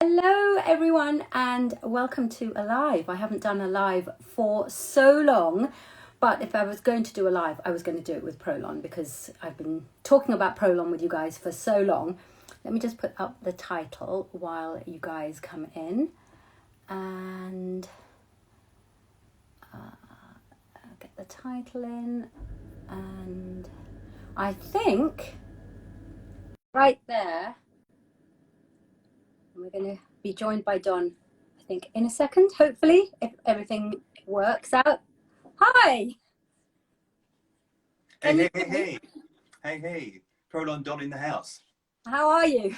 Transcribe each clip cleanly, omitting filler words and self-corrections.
Hello everyone and welcome to a live. I haven't done a live for so long, but if I was going to do a live, I was going to do it with ProLon because I've been talking about ProLon with you guys for so long. Let me just put up the title while you guys come in and get the title in, and I think right there we're going to be joined by Don, I think, in a second, hopefully, if everything works out. Hi! Hey, ProLon Don in the house. How are you?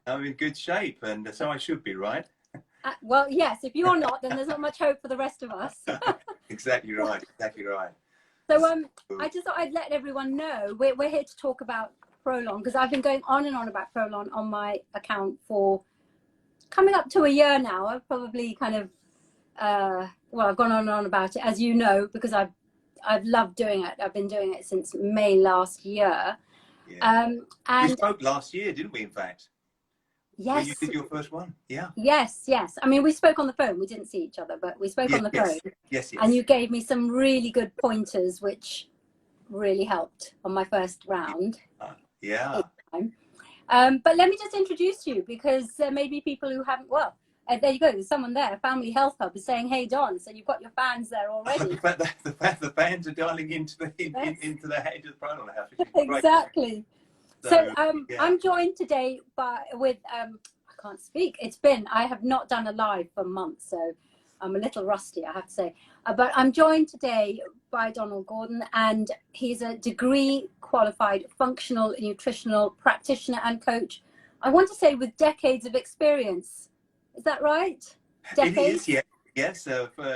I'm in good shape, and so I should be, right? Well, yes, if you're not, then there's not much hope for the rest of us. Exactly right. So I just thought I'd let everyone know we're here to talk about ProLon, because I've been going on and on about ProLon on my account for coming up to a year now. I've probably kind of, I've gone on and on about it, as you know, because I've loved doing it. I've been doing it since May last year. Yeah. And we spoke last year, didn't we, in fact? yes. When you did your first one, yeah. Yes. I mean, we spoke on the phone. We didn't see each other, but we spoke on the phone. Yes. And you gave me some really good pointers, which really helped on my first round. Yeah. But let me just introduce you, because there may be people who haven't, there you go, there's someone there. Family Health Hub is saying, hey, Don, so you've got your fans there already. The fans are dialing into the head of the ProLon house. Exactly. So I'm joined today with, I can't speak. I have not done a live for months, so I'm a little rusty, I have to say. But I'm joined today by Donald Gordon, and he's a degree qualified functional nutritional practitioner and coach. I want to say with decades of experience. Is that right? Decades? It is, yeah. Yes,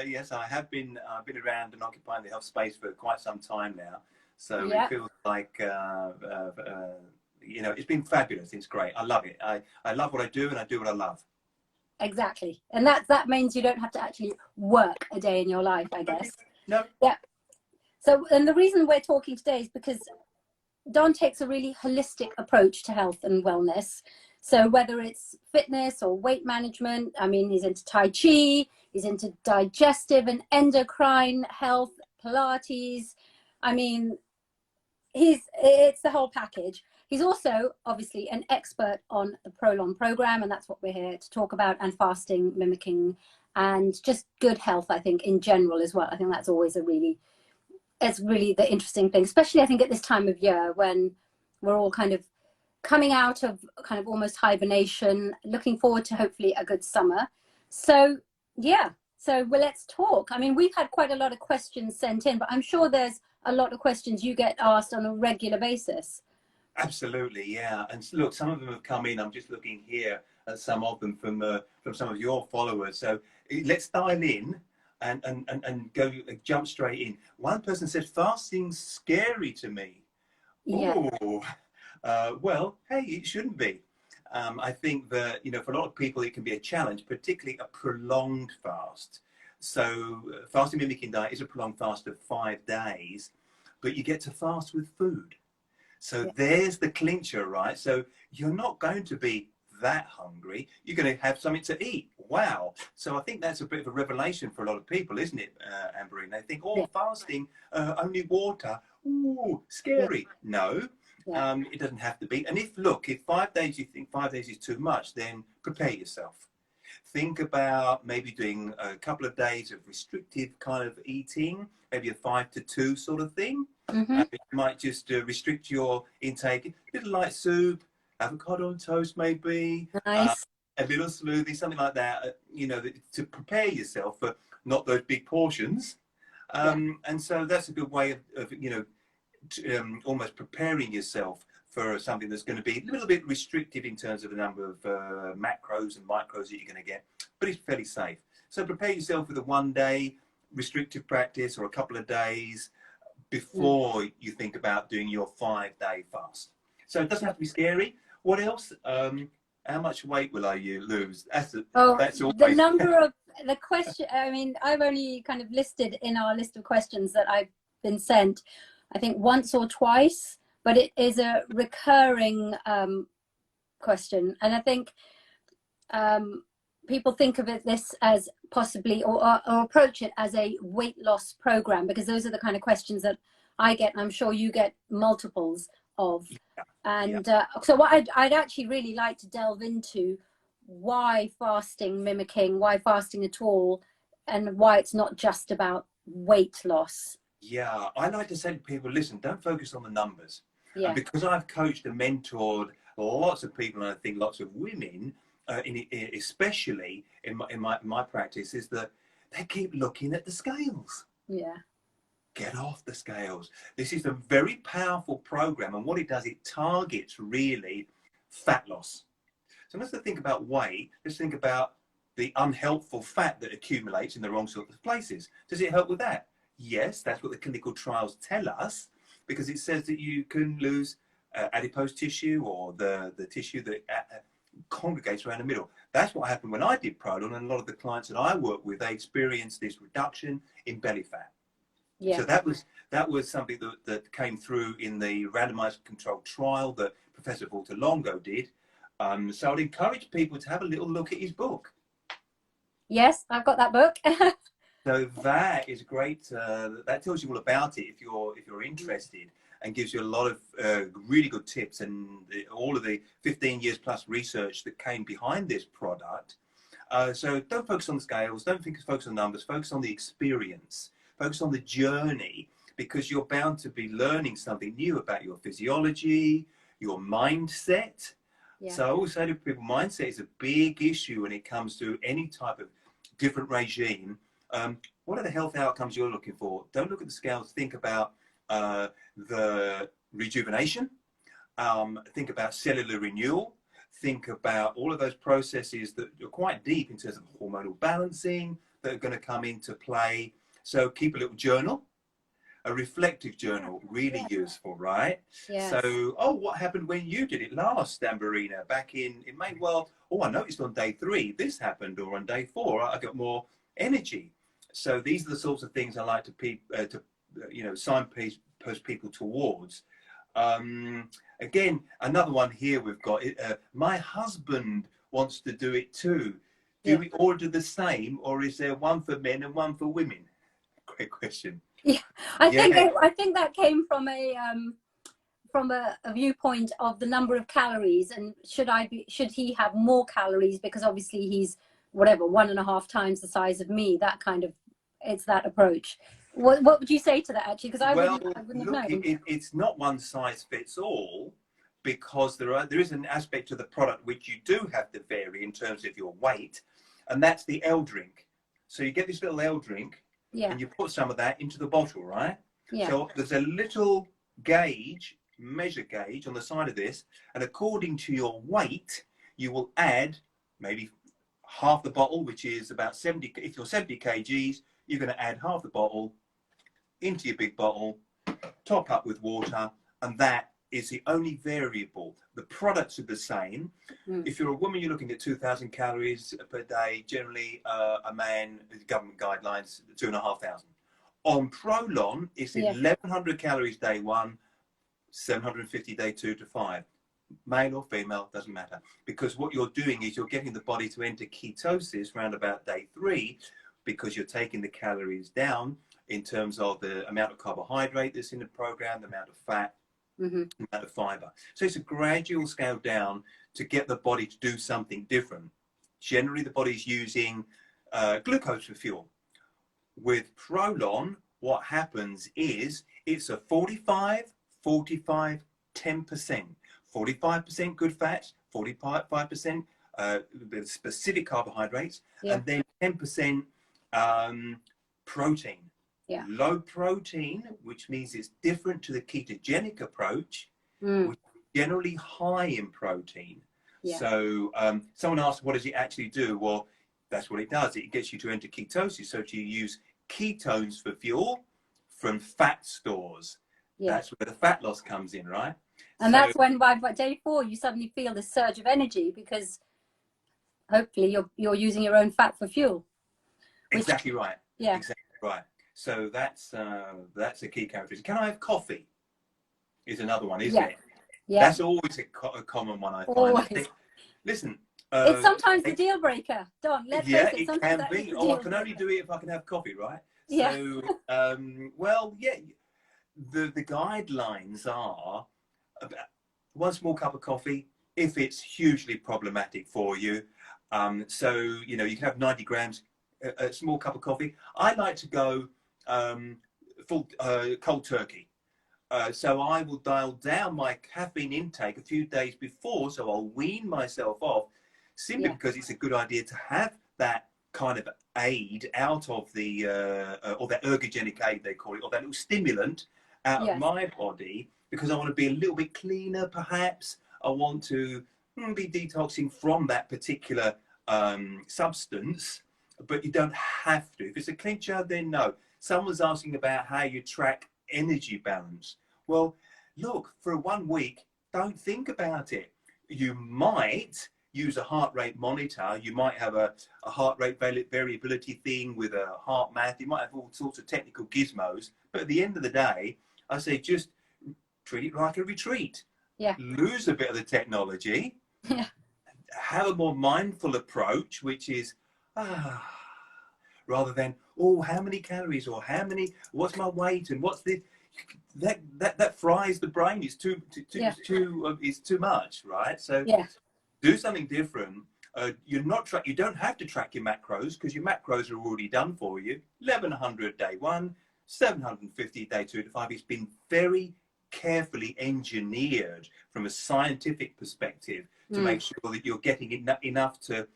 yes, I've been around and occupying the health space for quite some time now. So It feels like, it's been fabulous. It's great. I love it. I love what I do, and I do what I love. Exactly. And that means you don't have to actually work a day in your life, I guess. No. Yeah. So, and the reason we're talking today is because Don takes a really holistic approach to health and wellness. So whether it's fitness or weight management, I mean, he's into Tai Chi, he's into digestive and endocrine health, Pilates. I mean, it's the whole package. He's also obviously an expert on the ProLon program, and that's what we're here to talk about, and fasting, mimicking, and just good health, I think, in general as well. I think that's always it's really the interesting thing, especially I think at this time of year when we're all kind of coming out of kind of almost hibernation, looking forward to hopefully a good summer. So yeah, let's talk. I mean, we've had quite a lot of questions sent in, but I'm sure there's a lot of questions you get asked on a regular basis. Absolutely, yeah. And look, some of them have come in. I'm just looking here at some of them from some of your followers. So let's dial in and go jump straight in. One person said fasting's scary to me. Yeah. Oh, well, hey, it shouldn't be. I think that for a lot of people it can be a challenge, particularly a prolonged fast. So fasting mimicking diet is a prolonged fast of 5 days, but you get to fast with food. So there's the clincher, right? So you're not going to be that hungry. You're going to have something to eat. Wow. So I think that's a bit of a revelation for a lot of people, isn't it, Amberine? They think, fasting, only water. Ooh, scary. No, it doesn't have to be. And if 5 days, you think 5 days is too much, then prepare yourself. Think about maybe doing a couple of days of restrictive kind of eating, maybe a 5 to 2 sort of thing. Mm-hmm. You might just restrict your intake, a little light soup, avocado on toast maybe, Nice. a little smoothie, something like that, to prepare yourself for not those big portions. And so that's a good way of almost preparing yourself for something that's going to be a little bit restrictive in terms of the number of macros and micros that you're going to get, but it's fairly safe. So prepare yourself with a 1 day restrictive practice or a couple of days before you think about doing your 5 day fast. So it doesn't have to be scary. What else? How much weight will I lose? That's always... the number of the question. I mean, I've only kind of listed in our list of questions that I've been sent, I think once or twice, but it is a recurring question. And I think people think of this as possibly, or approach it as a weight loss program, because those are the kind of questions that I get, and I'm sure you get multiples of. Yeah. And Yeah. so what I'd actually really like to delve into why fasting why fasting at all, and why it's not just about weight loss. Yeah, I like to say to people, listen, don't focus on the numbers. Yeah. And because I've coached and mentored lots of people, and I think lots of women, especially in my practice, is that they keep looking at the scales. Yeah. Get off the scales. This is a very powerful program, and what it does, it targets really fat loss. So let's not think about weight, let's think about the unhelpful fat that accumulates in the wrong sort of places. Does it help with that? Yes, that's what the clinical trials tell us, because it says that you can lose adipose tissue, or the tissue that congregates around the middle. That's what happened when I did ProLon, and a lot of the clients that I work with, they experienced this reduction in belly fat. Yeah. So that was something that came through in the randomized controlled trial that Professor Walter Longo did. So I'd encourage people to have a little look at his book. Yes, I've got that book. So that is great. That tells you all about it if you're interested, and gives you a lot of really good tips, and all of the 15 years plus research that came behind this product. So don't focus on the scales, don't focus on numbers, focus on the experience, focus on the journey, because you're bound to be learning something new about your physiology, your mindset. Yeah. So I always say to people, mindset is a big issue when it comes to any type of different regime. What are the health outcomes you're looking for? Don't look at the scales. Think about the rejuvenation. Think about cellular renewal. Think about all of those processes that are quite deep in terms of hormonal balancing that are going to come into play. So keep a little journal. A reflective journal, really useful, right? Yes. So, what happened when you did it last, Amberina, back in May? Well, I noticed on day 3 this happened, or on day 4 I got more energy. So these are the sorts of things I like to signpost people towards. Again, another one here we've got. My husband wants to do it too. Do we all do the same, or is there one for men and one for women? Great question. Yeah, I think that came from a viewpoint of the number of calories, and should he have more calories, because obviously he's 1.5 times the size of me. That kind of, it's that approach. What would you say to that, actually? Because I wouldn't have known. It's not one size fits all, because there is an aspect to the product which you do have to vary in terms of your weight, and that's the L drink. So you get this little L drink. Yeah. And you put some of that into the bottle, right? Yeah. So there's a little measure gauge on the side of this, and according to your weight, you will add maybe half the bottle, which is about 70. If you're 70 kgs, you're going to add half the bottle into your big bottle, top up with water, and that is the only variable. The products are the same. If you're a woman, you're looking at 2,000 calories per day. Generally, a man, government guidelines, 2,500. On ProLon, it's 1,100 calories day 1, 750 day 2 to 5. Male or female, doesn't matter. Because what you're doing is you're getting the body to enter ketosis around about day 3, because you're taking the calories down in terms of the amount of carbohydrate that's in the program, the amount of fat, amount of fiber. So it's a gradual scale down to get the body to do something different. Generally, the body's using glucose for fuel. With ProLon, what happens is it's a 45, 45, 10%. 45% good fats, 45% specific carbohydrates, and then 10% protein. Yeah. Low protein, which means it's different to the ketogenic approach, which is generally high in protein. Yeah. So someone asked, what does it actually do? Well, that's what it does. It gets you to enter ketosis. So you use ketones for fuel from fat stores. Yeah. That's where the fat loss comes in, right? And that's when by day 4, you suddenly feel this surge of energy, because hopefully you're using your own fat for fuel. Exactly right. Yeah. Exactly right. So that's a key characteristic. Can I have coffee? Is another one, isn't it? Yeah. That's always a common one, I find. Listen, It's sometimes the deal breaker, Don. Let's face Yeah, it. it Sometimes can that is be. the Oh, I deal can only breaker. do it if I can have coffee, right? Yeah. So, well, yeah, the guidelines are about one small cup of coffee if it's hugely problematic for you. So, you know, you can have 90 grams, a small cup of coffee. I like to go full cold turkey. So I will dial down my caffeine intake a few days before, so I'll wean myself off, simply Yeah. because it's a good idea to have that kind of aid out of the, or that ergogenic aid they call it, or that little stimulant out of Yes. my body, because I want to be a little bit cleaner perhaps. I want to be detoxing from that particular substance, but you don't have to. If it's a clincher, then no. Someone's asking about how you track energy balance. Well, look, for 1 week, don't think about it. You might use a heart rate monitor. You might have a heart rate variability thing with a heart math. You might have all sorts of technical gizmos. But at the end of the day, I say just treat it like a retreat. Yeah. Lose a bit of the technology. Yeah. Have a more mindful approach, which is, rather than, oh, how many calories, or how many, what's my weight, and what's this, that fries the brain. It's it's too much, right? So Yeah. do something different. You don't have to track your macros, because your macros are already done for you. 1100 day 1, 750 day 2 to 5. It's been very carefully engineered from a scientific perspective to make sure that you're getting enough to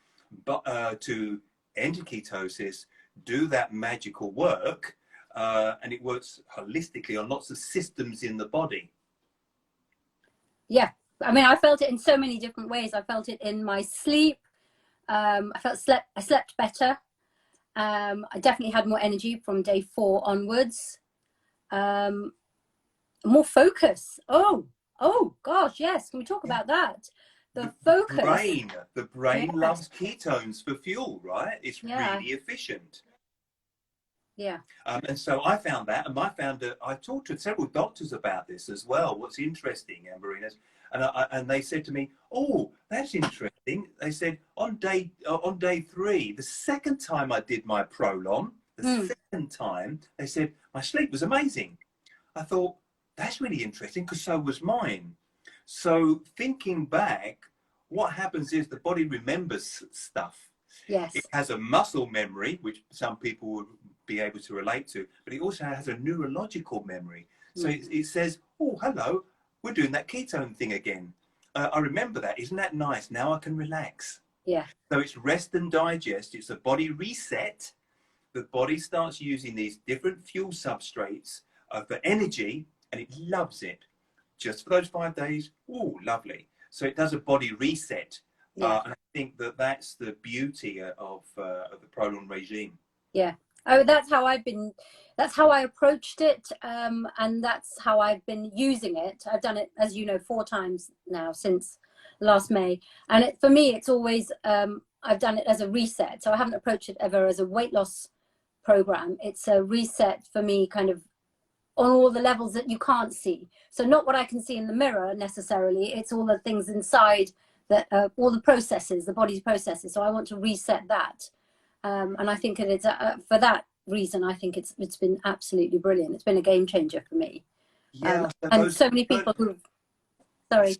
enter ketosis, do that magical work, and it works holistically on lots of systems in the body. Yeah. I mean, I felt it in so many different ways. I felt it in my sleep. I slept better. I definitely had more energy from day 4 onwards. More focus. Oh gosh, yes. Can we talk about that? The focus. The brain Yes. loves ketones for fuel, right? It's Yeah. really efficient. Yeah. And so I found that, and I found that I talked to several doctors about this as well. What's interesting, Amberina, and they said to me, "Oh, that's interesting." They said on day 3, the second time I did my ProLon, the second time, they said my sleep was amazing. I thought that's really interesting, because so was mine. So thinking back, what happens is the body remembers stuff. Yes. It has a muscle memory, which some people would be able to relate to, but it also has a neurological memory. So it says, oh, hello, we're doing that ketone thing again. I remember that. Isn't that nice? Now I can relax. Yeah. So it's rest and digest. It's a body reset. The body starts using these different fuel substrates for energy, and it loves it. Just for those 5 days, oh, lovely. So it does a body reset. Yeah. And I think that that's the beauty of the ProLon regime. Yeah. Oh, that's how I approached it. And that's how I've been using it. I've done it, as you know, 4 times now since last May. And for me, it's always, I've done it as a reset. So I haven't approached it ever as a weight loss program. It's a reset for me, kind of on all the levels that you can't see. So not what I can see in the mirror necessarily. It's all the things inside that, all the processes, the body's processes. So I want to reset that. And I think it's for that reason, I think it's been absolutely brilliant. It's been a game changer for me. Yeah, and so many people who, sorry.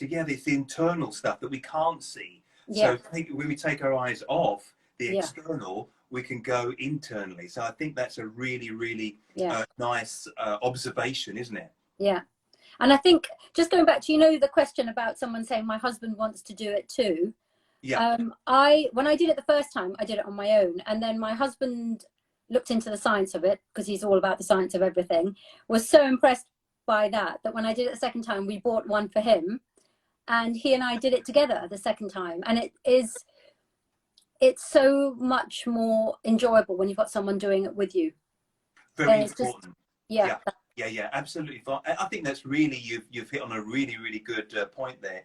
Yeah, it's the internal stuff that we can't see. Yeah. So when we take our eyes off the Yeah. external, we can go internally. So I think that's a really, really Yeah. nice observation, isn't it? Yeah. And I think, just going back to, you know, the question about someone saying my husband wants to do it too. Yeah. When I did it the first time, I did it on my own, and then my husband looked into the science of it, because he's all about the science of everything, was so impressed by that when I did it the second time, we bought one for him, and he and I did it together the second time. And it's so much more enjoyable when you've got someone doing it with you. Very important. Yeah. Yeah, absolutely. I think that's really, you've hit on a really, really good point there.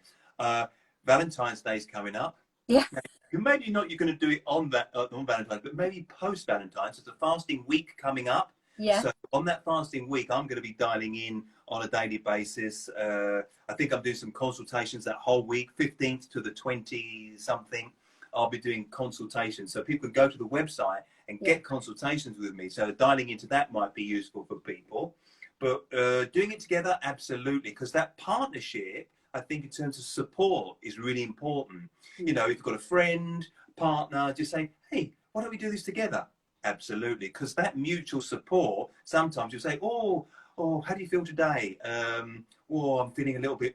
Valentine's Day is coming up. Yeah. Maybe not, you're going to do it on Valentine's, but maybe post Valentine's. It's a fasting week coming up. Yeah. So on that fasting week, I'm going to be dialing in on a daily basis. I think I'm doing some consultations that whole week, 15th to the 20 something. I'll be doing consultations. So people can go to the website and get consultations with me. So dialing into that might be useful for people. But doing it together, absolutely. Because that partnership, I think in terms of support, is really important. You know, if you've got a friend, partner, just say, hey, why don't we do this together? Absolutely. Because that mutual support, sometimes you'll say, oh, how do you feel today? Oh, I'm feeling a little bit,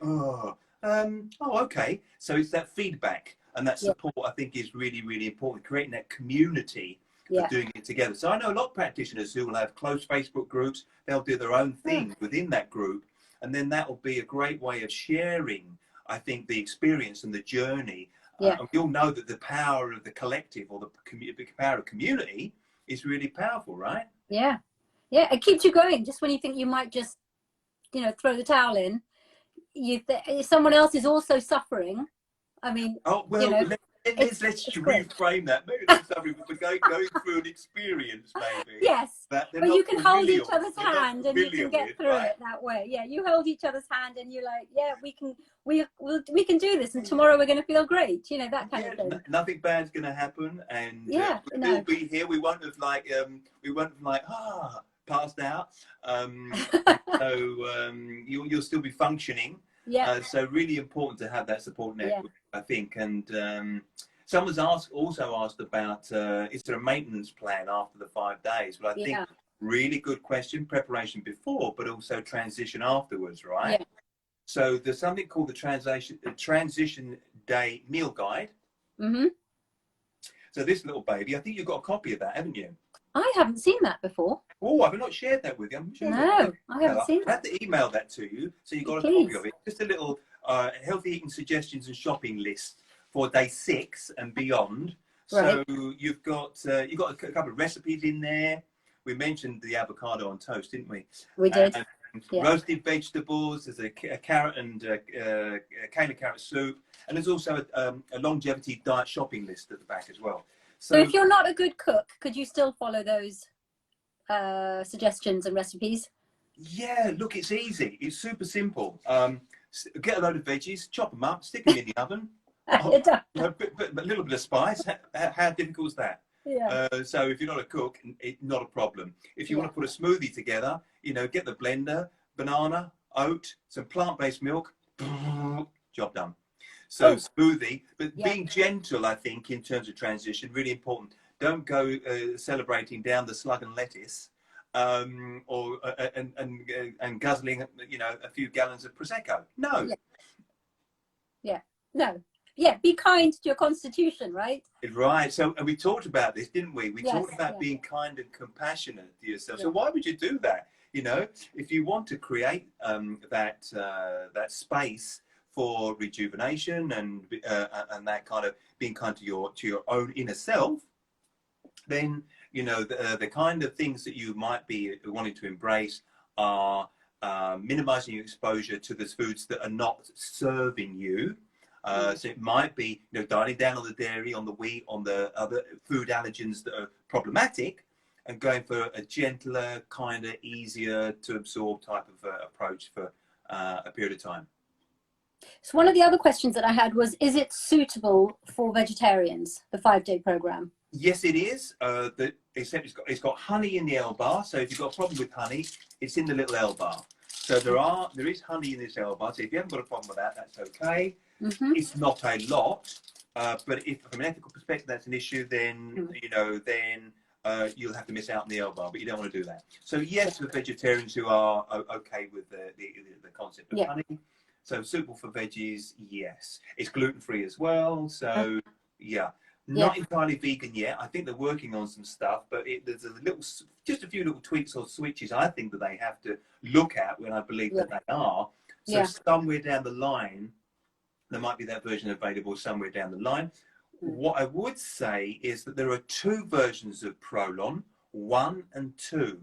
okay. So it's that feedback and that support, I think, is really, really important, creating that community of doing it together. So I know a lot of practitioners who will have close Facebook groups. They'll do their own thing within that group. And then that will be a great way of sharing, I think, the experience and the journey. And we all know that the power of the collective, or the power of community, is really powerful, right? Yeah. Yeah. It keeps you going. Just when you think you might just, you know, throw the towel in, if someone else is also suffering, I mean, oh, well, you know, let's reframe that. Maybe that's something we're going through an experience, maybe. Yes, That but you can hold each with, other's hand and you can get through it that way. Yeah, you hold each other's hand and you're like, yeah, we can do this, and tomorrow we're going to feel great. You know, that kind of thing. Nothing bad's going to happen, and we'll be here. We won't have passed out. So you'll still be functioning. Yeah. So really important to have that support network, I think. And someone's also asked about, is there a maintenance plan after the 5 days? Well, I think really good question. Preparation before, but also transition afterwards, right? Yeah. So there's something called the transition day meal guide. Mm-hmm. So this little baby, I think you've got a copy of that, haven't you? I haven't seen that before. Oh, I've not shared that with you. No, I haven't seen that. I have to email that to you, so you've got a copy of it. Just a little healthy eating suggestions and shopping list for day 6 and beyond. Right. So you've got a couple of recipes in there. We mentioned the avocado on toast, didn't we? We did. Roasted vegetables. There's a carrot and a kale carrot soup, and there's also a longevity diet shopping list at the back as well. So if you're not a good cook, could you still follow those suggestions and recipes? Yeah, look, it's easy. It's super simple. Get a load of veggies, chop them up, stick them in the oven. A little bit of spice. How difficult is that? Yeah. So if you're not a cook, not a problem. If you want to put a smoothie together, you know, get the blender, banana, oat, some plant-based milk, job done. So smoothie, but being gentle, I think, in terms of transition, really important. Don't go celebrating down the slug and lettuce, or guzzling, you know, a few gallons of prosecco. No. No. Yeah, be kind to your constitution, right? Right. So, and we talked about this, didn't we? We talked about being kind and compassionate to yourself. So why would you do that? You know, if you want to create that space for rejuvenation and that kind of being kind to your own inner self, then, you know, the kind of things that you might be wanting to embrace are minimizing your exposure to the foods that are not serving you. So it might be, you know, dialing down on the dairy, on the wheat, on the other food allergens that are problematic, and going for a gentler, kinder, easier to absorb type of approach for a period of time. So one of the other questions that I had was, is it suitable for vegetarians, the 5-day program? Yes, it is. Except it's got honey in the L bar. So if you've got a problem with honey, it's in the little L bar. So there is honey in this L bar. So if you haven't got a problem with that, that's okay. Mm-hmm. It's not a lot, but if from an ethical perspective that's an issue, then you know, then you'll have to miss out on the L bar. But you don't want to do that. So yes, for vegetarians who are okay with the concept of honey. So suitable for veggies, yes. It's gluten-free as well. So not entirely vegan yet. I think they're working on some stuff, but there's just a few little tweaks or switches I think that they have to look at when I believe that they are. So somewhere down the line, there might be that version available somewhere down the line. What I would say is that there are 2 versions of ProLon, 1 and 2.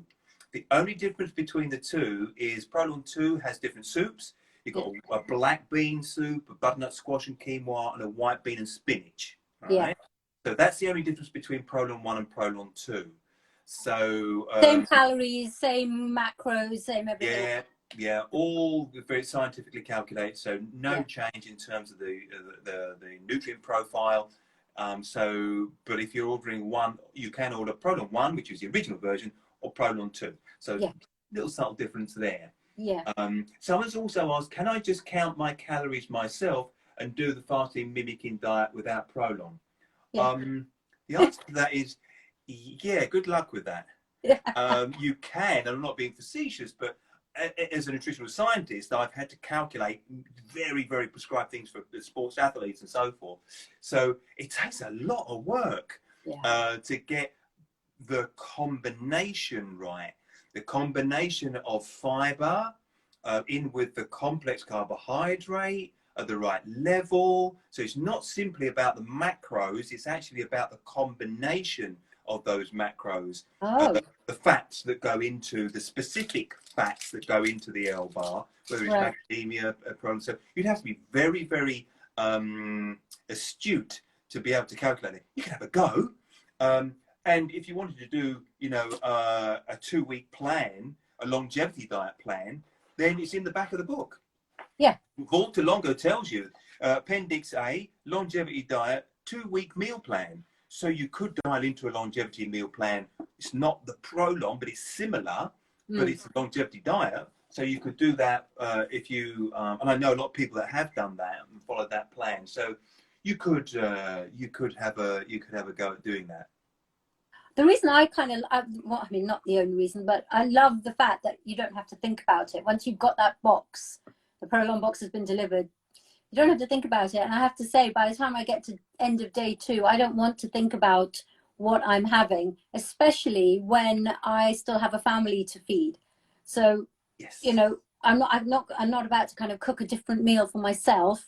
The only difference between the 2 is ProLon 2 has different soups. You've got a black bean soup, a butternut squash and quinoa, and a white bean and spinach. Right? So that's the only difference between ProLon 1 and ProLon 2. So same calories, same macros, same everything. yeah, yeah, all very scientifically calculated. So no Yeah. change in terms of the nutrient profile. But if you're ordering one, you can order ProLon 1, which is the original version, or ProLon 2. So Yeah. little subtle difference there. Yeah. Someone's also asked, can I just count my calories myself and do the fasting mimicking diet without ProLon? Yeah. The answer to that is, yeah, good luck with that. Yeah. You can, and I'm not being facetious, but as a nutritional scientist, I've had to calculate very, very prescribed things for sports athletes and so forth. So it takes a lot of work to get the combination right. The combination of fiber in with the complex carbohydrate at the right level. So it's not simply about the macros, it's actually about the combination of those macros. Oh. The fats that go into, the specific fats that go into the L bar, whether it's macadamia, so you'd have to be very, very astute to be able to calculate it. You can have a go. And if you wanted to do, a 2-week plan, a longevity diet plan, then it's in the back of the book. Yeah. Vault to Longo tells you, Appendix A, longevity diet, 2-week meal plan. So you could dial into a longevity meal plan. It's not the ProLon, but it's similar, but it's a longevity diet. So you could do that if you, and I know a lot of people that have done that and followed that plan. So you could have a go at doing that. The reason I mean, not the only reason, but I love the fact that you don't have to think about it. Once you've got that box, the ProLon box has been delivered, you don't have to think about it. And I have to say, by the time I get to end of day 2, I don't want to think about what I'm having, especially when I still have a family to feed. So, yes. I'm not about to kind of cook a different meal for myself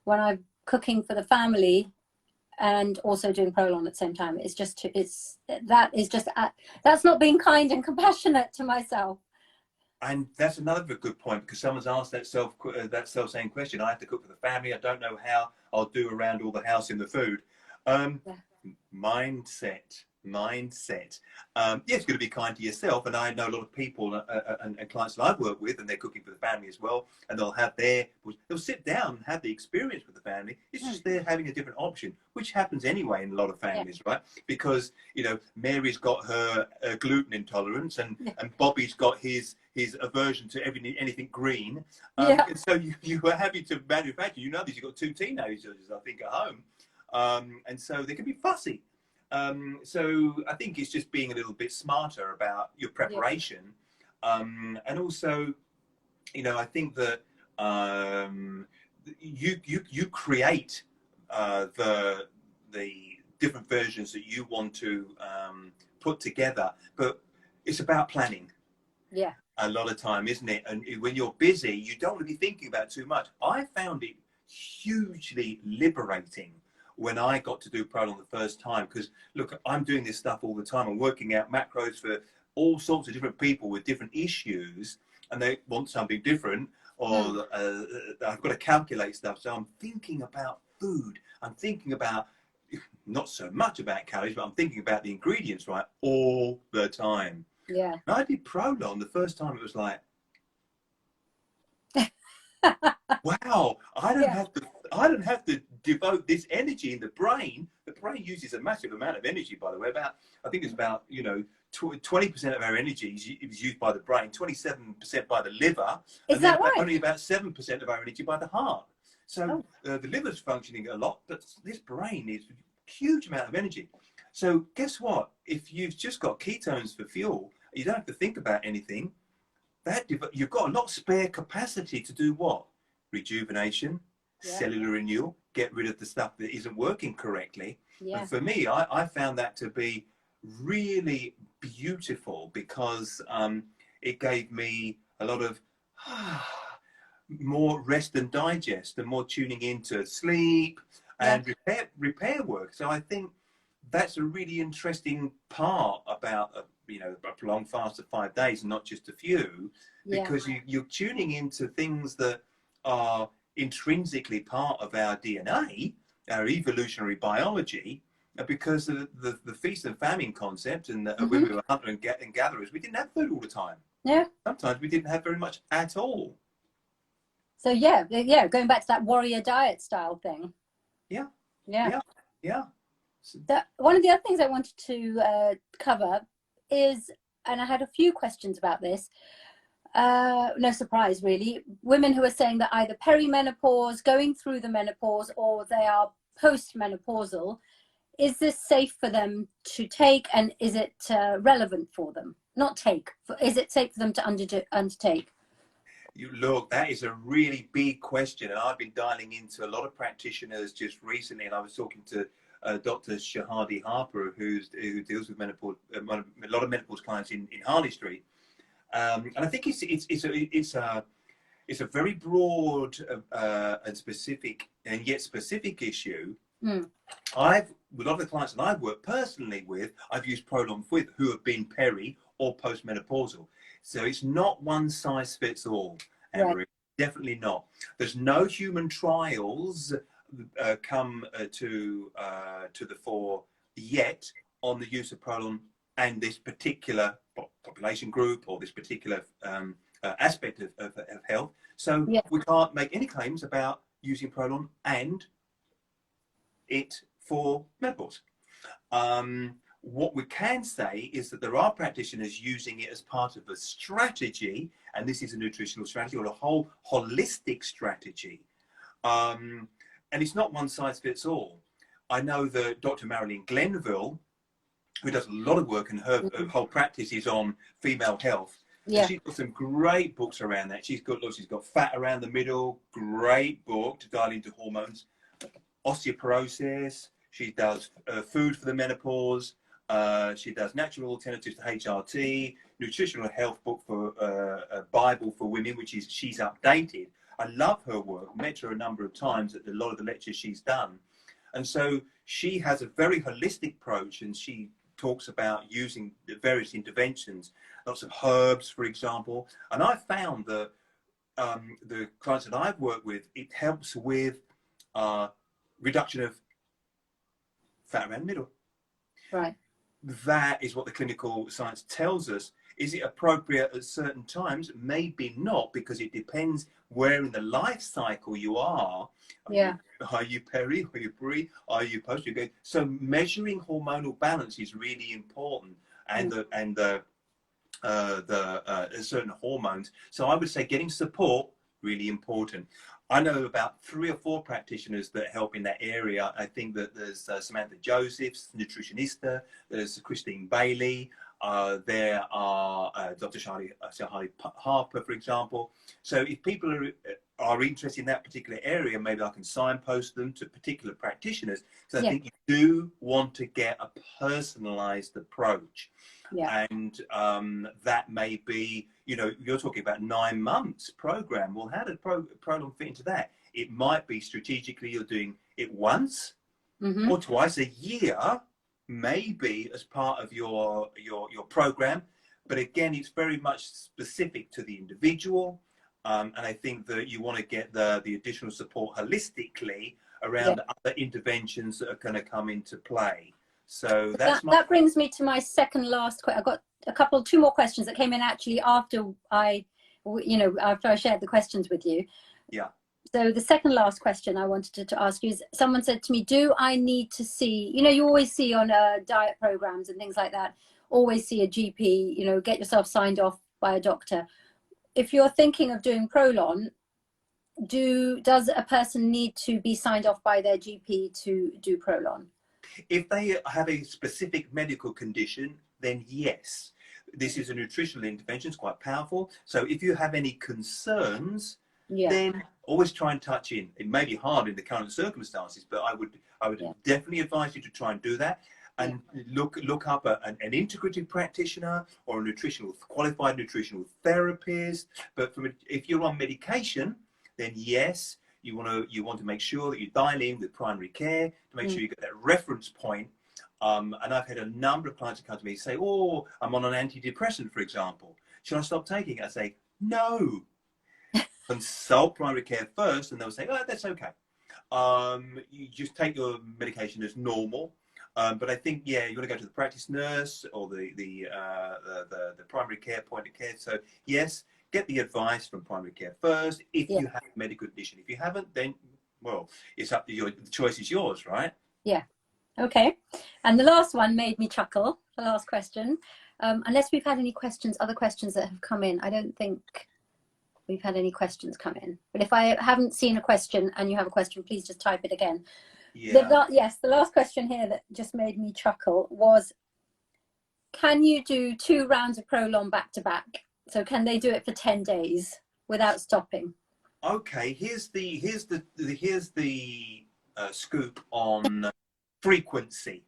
when I'm cooking for the family and also doing ProLon at the same time. That's not being kind and compassionate to myself. And that's another good point, because someone's asked that self-same question. I have to cook for the family. I don't know how I'll do around all the house in the food. Mindset. Yes, you've got to be kind to yourself. And I know a lot of people and clients that I've worked with, and they're cooking for the family as well. And they'll sit down and have the experience with the family. It's just they're having a different option, which happens anyway in a lot of families, right? Because, Mary's got her gluten intolerance and Bobby's got his aversion to anything green. And so you are happy to manufacture. You've got 2 teenagers, I think, at home. And so they can be fussy. So I think it's just being a little bit smarter about your preparation. And also, I think that you create the different versions that you want to put together, but it's about planning. Yeah. A lot of time, isn't it? And when you're busy, you don't want to be thinking about too much. I found it hugely liberating when I got to do ProLon the first time, because look, I'm doing this stuff all the time. I'm working out macros for all sorts of different people with different issues, and they want something different, or I've got to calculate stuff. So I'm thinking about food. I'm thinking about, not so much about calories, but I'm thinking about the ingredients, right, all the time. Yeah. And I did ProLon the first time. It was like, wow, I don't have to devote this energy in the brain. The brain uses a massive amount of energy, by the way. I think it's about 20% of our energy is used by the brain, 27% by the liver, Is that right? Only about 7% of our energy by the heart. So the liver's functioning a lot, but this brain is a huge amount of energy. So guess what? If you've just got ketones for fuel, you don't have to think about anything. You've got a lot of spare capacity to do what? Rejuvenation, cellular renewal, get rid of the stuff that isn't working correctly. And for me, I found that to be really beautiful, because it gave me a lot of more rest and digest, and more tuning into sleep and repair work. So I think that's a really interesting part about a prolonged fast of 5 days, and not just a few, because you're tuning into things that are intrinsically part of our DNA, our evolutionary biology, because of the feast and famine concept, and when Hmm. we were hunter and gatherers, we didn't have food all the time. Yeah. Sometimes we didn't have very much at all. So yeah, going back to that warrior diet style thing. Yeah, Yeah. yeah, yeah. So, One of the other things I wanted to cover is, and I had a few questions about this. No surprise, really. Women who are saying that either perimenopause, going through the menopause, or they are post-menopausal. Is this safe for them to take, and is it relevant for them? Not take. Is it safe for them to undertake? you look, that is a really big question, and I've been dialing into a lot of practitioners just recently, and I was talking to Dr. Shahadi Harper, who deals with menopause, a lot of menopause clients in Harley Street, and I think it's a very broad and specific, and yet specific issue. Mm. With a lot of the clients that I've worked personally with, I've used ProLon with who have been peri or postmenopausal. So it's not one size fits all, Right. Amber. Definitely not. There's no human trials come to the fore yet on the use of ProLon and this particular population group or this particular aspect of health. So Yeah. we can't make any claims about using ProLon and it for menopause. What we can say is that there are practitioners using it as part of a strategy, and this is a nutritional strategy or a whole holistic strategy. And it's not one size fits all. I know that Dr. Marilyn Glenville, who does a lot of work, and her Mm-hmm. whole practice is on female health. And Yeah. she's got some great books around that. She's got Fat Around the Middle, great book to dial into hormones. Osteoporosis. She does food for the menopause. She does natural alternatives to HRT, nutritional health book for a Bible for women, which is she's updated. I love her work. Met her a number of times at a lot of the lectures she's done, and so she has a very holistic approach, and she talks about using the various interventions, lots of herbs, for example. And I found that the clients that I've worked with, it helps with reduction of fat around the middle. Right. That is what the clinical science tells us. Is it appropriate at certain times? Maybe not, because it depends where in the life cycle you are. Yeah. Are you peri? Are you pre? Are you post? So measuring hormonal balance is really important, and certain hormones. So I would say getting support really important. I know about 3 or 4 practitioners that help in that area. I think that there's Samantha Josephs, Nutritionista, there's Christine Bailey, there are Dr. Shahadi Harper, for example. So if people are interested in that particular area, maybe I can signpost them to particular practitioners. So I think you do want to get a personalized approach. Yeah. And that may be, you're talking about 9 months program. Well, how did ProLon fit into that? It might be strategically you're doing it once or twice a year, maybe as part of your program. But again, it's very much specific to the individual. And I think that you want to get the additional support holistically around other interventions that are going to come into play. So that brings me to my second last question. I've got 2 more questions that came in actually after after I shared the questions with you. Yeah. So the second last question I wanted to ask you is, someone said to me, do I need to see, you always see on diet programs and things like that, always see a GP, get yourself signed off by a doctor. If you're thinking of doing ProLon, does a person need to be signed off by their GP to do ProLon? If they have a specific medical condition, then yes. This is a nutritional intervention, it's quite powerful. So if you have any concerns, then always try and touch in. It may be hard in the current circumstances, but I would definitely advise you to try and do that. And look up an integrative practitioner or a qualified nutritional therapist. But if you're on medication, then yes, you want to make sure that you dial in with primary care to make sure you get that reference point. And I've had a number of clients come to me and say, "Oh, I'm on an antidepressant, for example. Should I stop taking it?" I say, "No. Consult primary care first," and they'll say, "Oh, that's okay. You just take your medication as normal." But I think, yeah, you want to go to the practice nurse or the primary care point of care. So yes, get the advice from primary care first if Yeah. you have a medical condition. If you haven't, then, well, it's up to you. The choice is yours, right? Yeah. Okay. And the last one made me chuckle, the last question. Unless we've had any questions, other questions that have come in. I don't think we've had any questions come in. But if I haven't seen a question and you have a question, please just type it again. Yeah. Yes, the last question here that just made me chuckle was, can you do 2 rounds of ProLon back to back? So can they do it for 10 days without stopping? Okay, here's the scoop on frequency.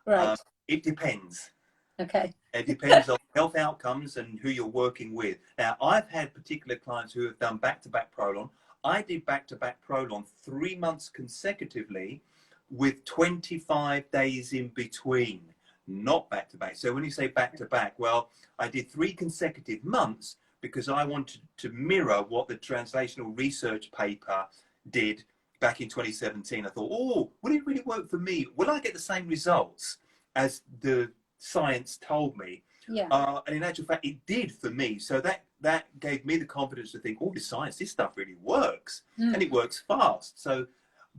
Right. It depends. Okay. It depends on health outcomes and who you're working with. Now, I've had particular clients who have done back-to-back ProLon. I did back-to-back ProLon 3 months consecutively with 25 days in between, not back-to-back. So when you say back-to-back, well, I did 3 consecutive months because I wanted to mirror what the translational research paper did back in 2017. I thought, oh, would it really work for me? Will I get the same results as the science told me? Yeah. And in actual fact, it did for me. So that gave me the confidence to think, oh, this science, this stuff really works, and it works fast. So,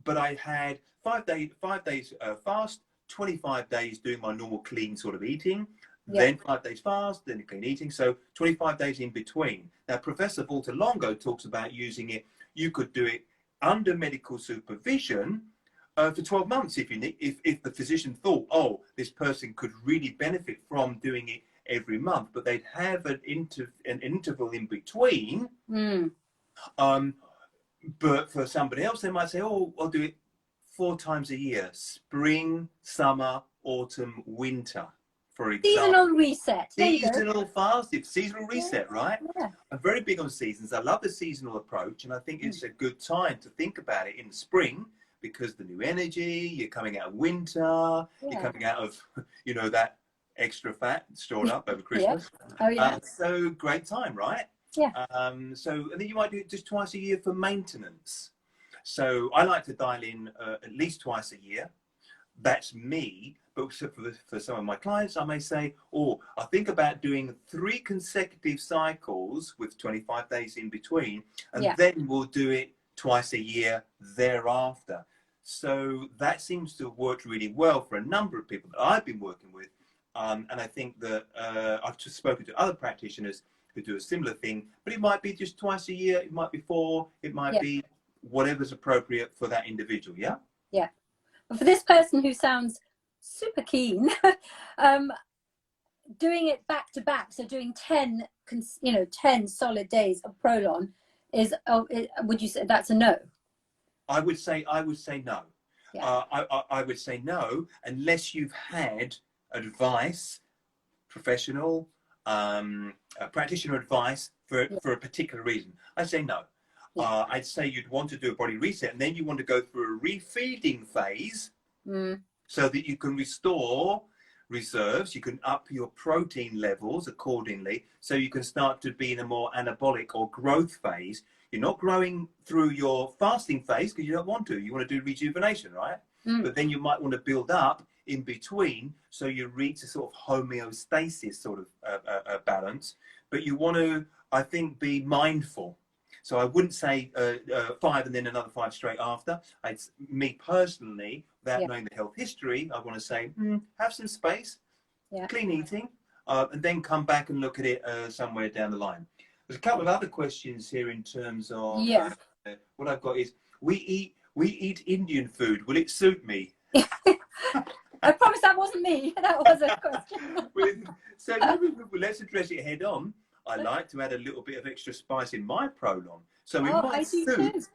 but I had 5 days fast, 25 days doing my normal clean sort of eating, then 5 days fast, then clean eating. So 25 days in between. Now, Professor Longo talks about using it. You could do it under medical supervision for 12 months if you need, if the physician thought, oh, this person could really benefit from doing it every month, but they'd have an interval in between. But for somebody else, they might say, oh, I'll do it 4 times a year: spring, summer, autumn, winter, for example. Seasonal reset. Seasonal fast, it's seasonal reset, right? Yeah. I'm very big on seasons. I love the seasonal approach, and I think it's a good time to think about it in the spring, because the new energy, you're coming out of winter, you're coming out of, you know, that extra fat stored up over Christmas. Oh, yeah. So great time, right? Yeah. And then you might do it just twice a year for maintenance. So I like to dial in at least twice a year. That's me. But for some of my clients, I may say, oh, I think about doing 3 consecutive cycles with 25 days in between, and then we'll do it twice a year thereafter. So that seems to have worked really well for a number of people that I've been working with. And I think that I've just spoken to other practitioners who do a similar thing, but it might be just twice a year, it might be 4, it might be whatever's appropriate for that individual. Yeah. Yeah. But for this person who sounds super keen, doing it back to back, so doing 10 solid days of ProLon is, would you say that's a no? I would say no. Yeah. I would say no, unless you've had advice, professional, practitioner advice for a particular reason. I'd say no. I'd say you'd want to do a body reset, and then you want to go through a refeeding phase so that you can restore reserves, you can up your protein levels accordingly, so you can start to be in a more anabolic or growth phase. You're not growing through your fasting phase because you don't want to. You want to do rejuvenation, right? But then you might want to build up in between, so you reach a sort of homeostasis sort of balance. But you want to, I think, be mindful. So I wouldn't say 5 and then another 5 straight after. Me personally, without knowing the health history, I want to say, have some space, clean eating, and then come back and look at it somewhere down the line. There's a couple of other questions here in terms of what I've got is, we eat Indian food. Will it suit me? I promise that wasn't me. That was a question. So let's address it head on. I like to add a little bit of extra spice in my ProLon. So in my soups,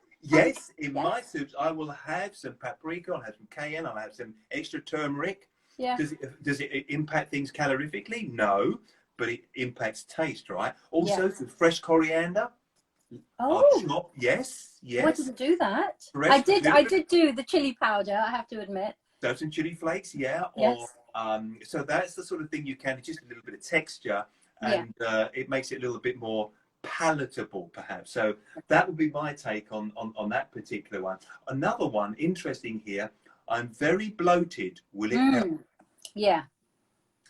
my soups, I will have some paprika, I'll have some cayenne, I'll have some extra turmeric. Yeah. Does it impact things calorifically? No, but it impacts taste, right? Also, some fresh coriander. Oh, yes. I didn't do that. Fresh, I did do the chili powder, I have to admit. So some chili flakes, or so that's the sort of thing you can, just a little bit of texture. And it makes it a little bit more palatable, perhaps. So that would be my take on that particular one. Another one, interesting here, I'm very bloated. Will it help? Yeah.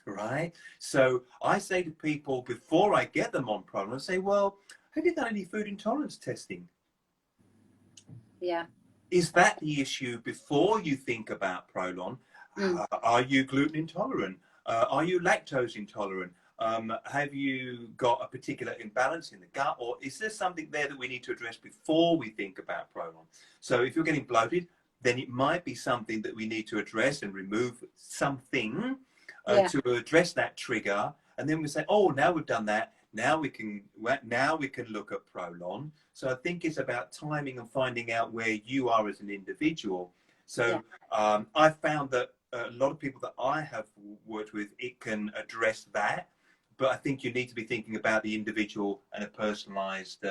Right? So I say to people before I get them on ProLon, I say, well, have you done any food intolerance testing? Yeah. Is that the issue before you think about ProLon? Are you gluten intolerant? Are you lactose intolerant? Have you got a particular imbalance in the gut? Or is there something there that we need to address before we think about ProLon? So if you're getting bloated, then it might be something that we need to address and remove something to address that trigger. And then we say, oh, now we've done that. Now we can look at ProLon. So I think it's about timing and finding out where you are as an individual. So I found that a lot of people that I have worked with, it can address that. But I think you need to be thinking about the individual and a personalized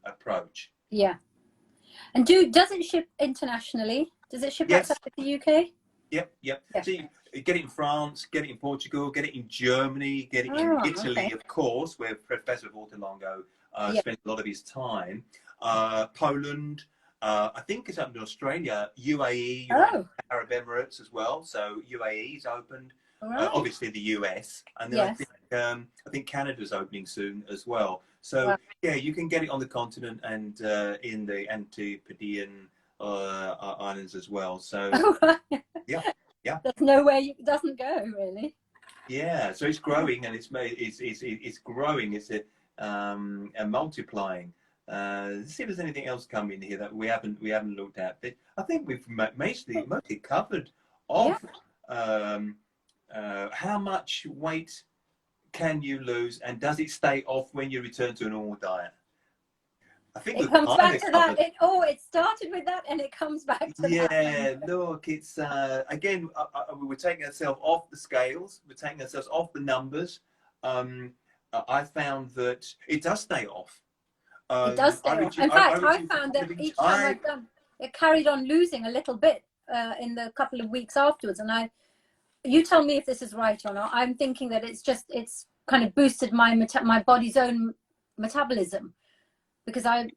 approach. Yeah. And does it ship internationally? Does it ship outside of the UK? Yep. So you get it in France, get it in Portugal, get it in Germany, get it in Italy, of course, where Professor Vortolongo spends a lot of his time. Poland, I think it's up in Australia, UAE, United Arab Emirates as well. So UAE's opened, obviously the US, and then I think Canada's opening soon as well. So yeah, you can get it on the continent and in the Antipodean islands as well. So yeah. There's nowhere it doesn't go, really. Yeah, so it's growing and it's growing. It's multiplying. Let's see if there's anything else coming here that we haven't looked at. But I think we've mostly covered off how much weight can you lose, and does it stay off when you return to a normal diet? I think it comes back to that. It started with that, and it comes back to that. Yeah, look, it's again, we're taking ourselves off the scales. We're taking ourselves off the numbers. I found that it does stay off. It does stay off. In fact, I found that each time I've done, it carried on losing a little bit in the couple of weeks afterwards. And you tell me if this is right or not. I'm thinking that it's kind of boosted my body's own metabolism, because I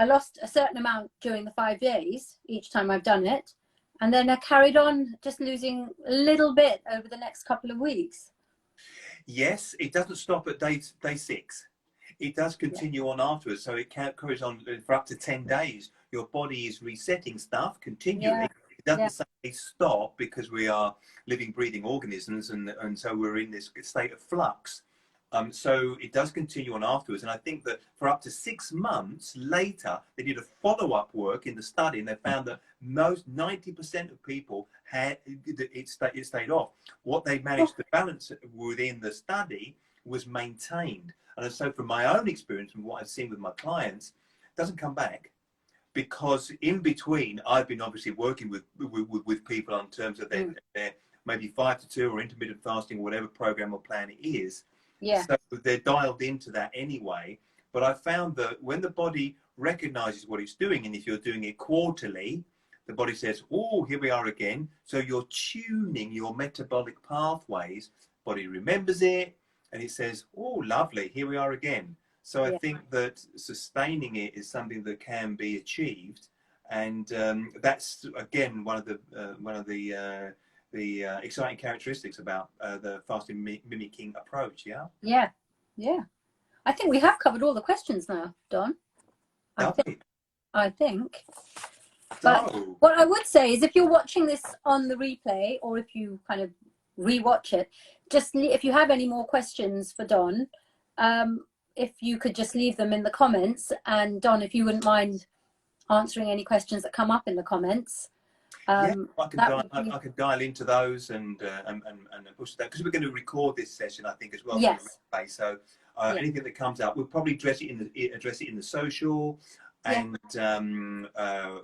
lost a certain amount during the 5 days each time I've done it, and then I carried on just losing a little bit over the next couple of weeks. Yes, it doesn't stop at day 6. It does continue on afterwards, so it carries on for up to 10 days. Your body is resetting stuff continually. It doesn't say stop, because we are living, breathing organisms, and so we're in this state of flux. So it does continue on afterwards, and I think that for up to 6 months later, they did a follow-up work in the study, and they found that 90% of people had it stayed off. What they managed to balance within the study was maintained. And so from my own experience and what I've seen with my clients, it doesn't come back, because in between I've been obviously working with people on terms of their maybe 5 to 2 or intermittent fasting or whatever program or plan it is. So they're dialed into that anyway. But I found that when the body recognizes what it's doing, and if you're doing it quarterly, the body says, oh, here we are again. So you're tuning your metabolic pathways. Body remembers it, and it says, oh, lovely, here we are again. So I think that sustaining it is something that can be achieved. And that's, again, one of the exciting characteristics about the fasting mimicking approach. Yeah. I think we have covered all the questions now, Don. I think. But what I would say is, if you're watching this on the replay, or if you kind of rewatch it, just if you have any more questions for Don, if you could just leave them in the comments. And Don, if you wouldn't mind answering any questions that come up in the comments. I can dial into those and push that, because we're going to record this session, I think, as well. So anything that comes up, we'll probably address it in the social, and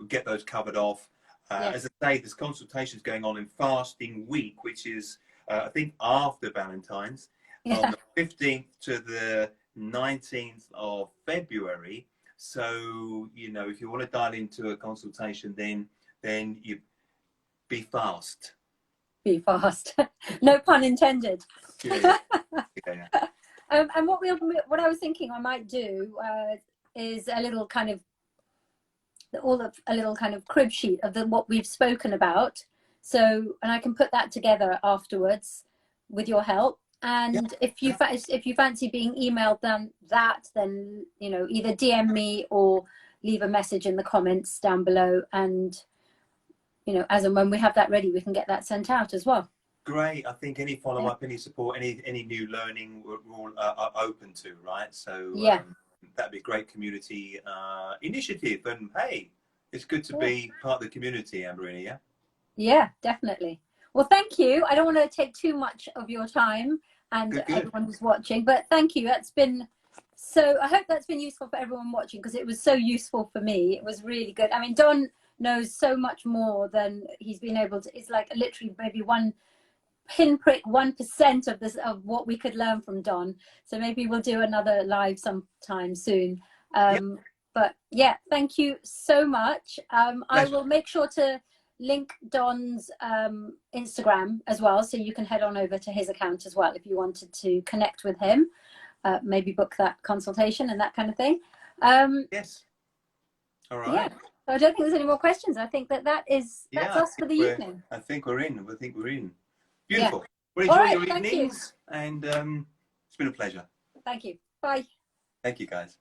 get those covered off. As I say, there's consultations going on in Fasting Week, which is I think after Valentine's, on the 15th to the 19th of February. So if you want to dial into a consultation, then you be fast. Be fast. No pun intended. And what I was thinking I might do is a little kind of all of a little kind of crib sheet of what we've spoken about. So, and I can put that together afterwards with your help. And if you fancy being emailed then either DM me or leave a message in the comments down below, and as and when we have that ready, we can get that sent out as well. Great. I think any follow-up, any support, any new learning, we're all are open to, right? So that'd be a great community initiative. And hey, it's good to be part of the community, Amberina. Yeah, definitely. Well, thank you. I don't want to take too much of your time and everyone who's watching, but thank you. That's been I hope that's been useful for everyone watching, because it was so useful for me. It was really good. I mean, Don knows so much more than he's been able to. It's like literally maybe one pinprick 1% of this of what we could learn from Don. So maybe we'll do another live sometime soon. But yeah, thank you so much. I will make sure to link Don's Instagram as well, so you can head on over to his account as well if you wanted to connect with him, maybe book that consultation and that kind of thing. Yes. All right. Yeah. So I don't think there's any more questions. I think that's us for the evening. I think we're in. Beautiful. Yeah. Well, enjoy your evenings, and it's been a pleasure. Thank you. Bye. Thank you, guys.